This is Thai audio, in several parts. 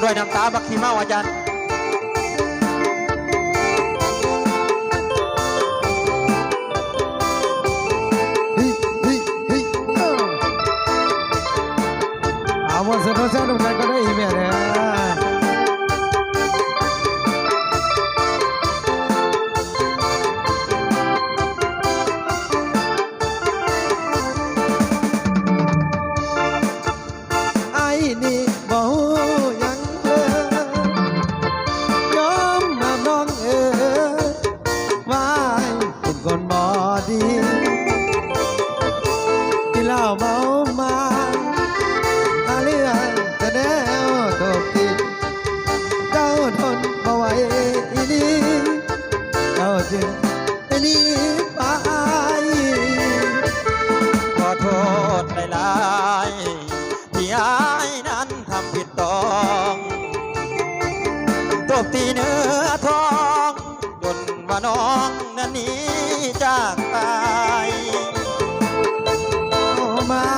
ด้วยน้ำตาบักขี้เมาอาจารย์เอาวันสุดท้ายทุกท่านก็ได้อีเมลเลยไอ้นี่บ่ยังยอมมาน้องว่าเป็นคนบ่ดีที่เล่าเมามาเรื่องจะแนวตกทีเจ้าทนบ่ไหวอีนี้เจ้าจึงได้หนีไปขอโทษหลายๆที่อายนั้นทำผิดต้องตบตีเนื้อทองจนว่าน้องนั้นหนีจากไปมา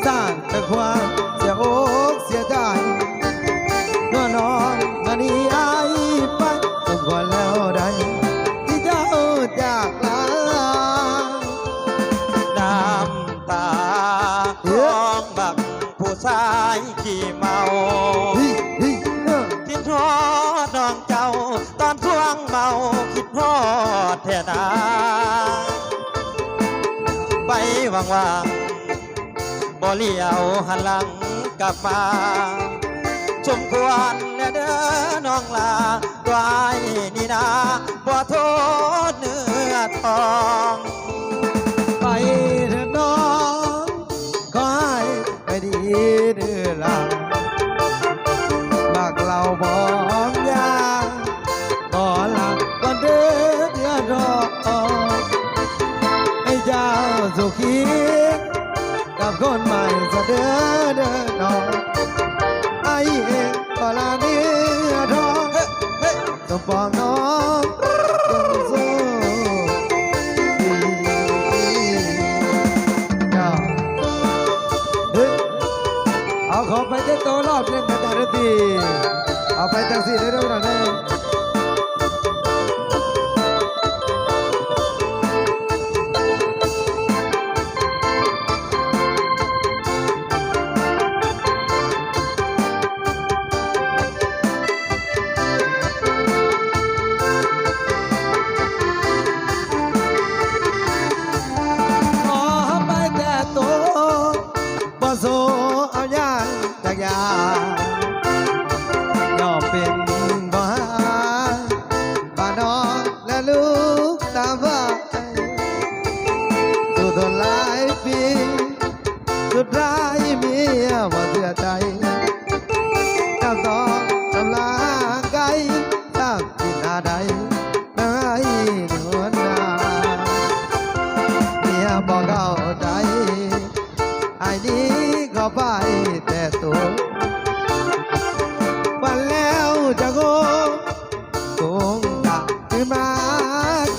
สร้างแต่ความเสียอกเสียใจเมื่อน้องมานี่อายไปสมควรแล้วได้ที่เจ้าจากลาน้ำตาของบักผู้ชายขี้เมาคิดทอดน้องเจ้าตอนช่วงเมาคิดทอดแท่นาไปว่างๆบ่เลี้ยวหันหลังกลับมาสมควรและเด้อน้องลาตัวไอ้นี่นาบ่โทษเนื้อทองไปเถิดน้องขอให้ไปดีเดือลาบักเราบอกยาก่อหลับก่อนเดือดรอให้เจ้าสุขีกับคนใหม่จะเด้อน้องไอ้เองก็ลาเนื้อทองต้องบอกน้องต้องสู้เอาขอไปเจ้าโตรอบเล่นกระดาษตีเอาไปตั้งสี่ได้ด้วยนะเนี่ยโซเอาอย่างจากยาย่อเป็นบ้าบ้านนอนและลูกตามว่าสู่ทนหลายปีสุดท้ายเมียว่าเสียใจน้ำตองน้ำลาไก่ตามกินอาใดได้นวลนาเมียบอกเข้าใจไอ้นี้ก็ไปแต่ตัววันแล้วจะโกงดักขึ้นมา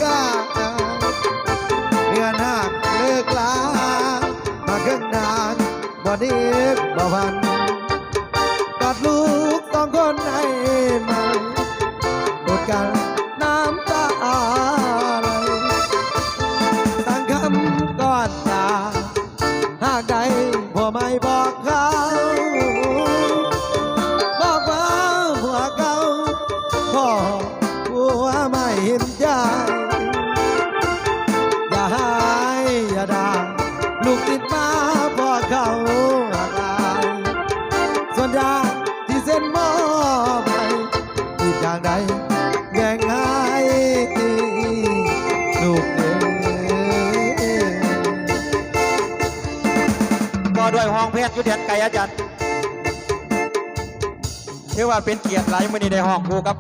กาเดือนหักเลิกลามาครึ่งนานบ่ดีบ่พันกัดลูกต้องคนให้มันกดกันน้ำตาไหลตั้งคำก่อนตาหากใดพ่อไม่บอกเขาบอกว่าผัวเก่าพ่อผัวไม่เห็นใจอย่าหายอย่าด่าลูกติดมาพ่อเขาหายส่วนยาที่เส้นมอบให้อีกอย่างใดแบ่งให้ลูกด้วยห้องเพชรยุทธเดียนไก่อาจารย์ถือว่าเป็นเกียรติหลายมื้อนี้ได้ห้องครูกับ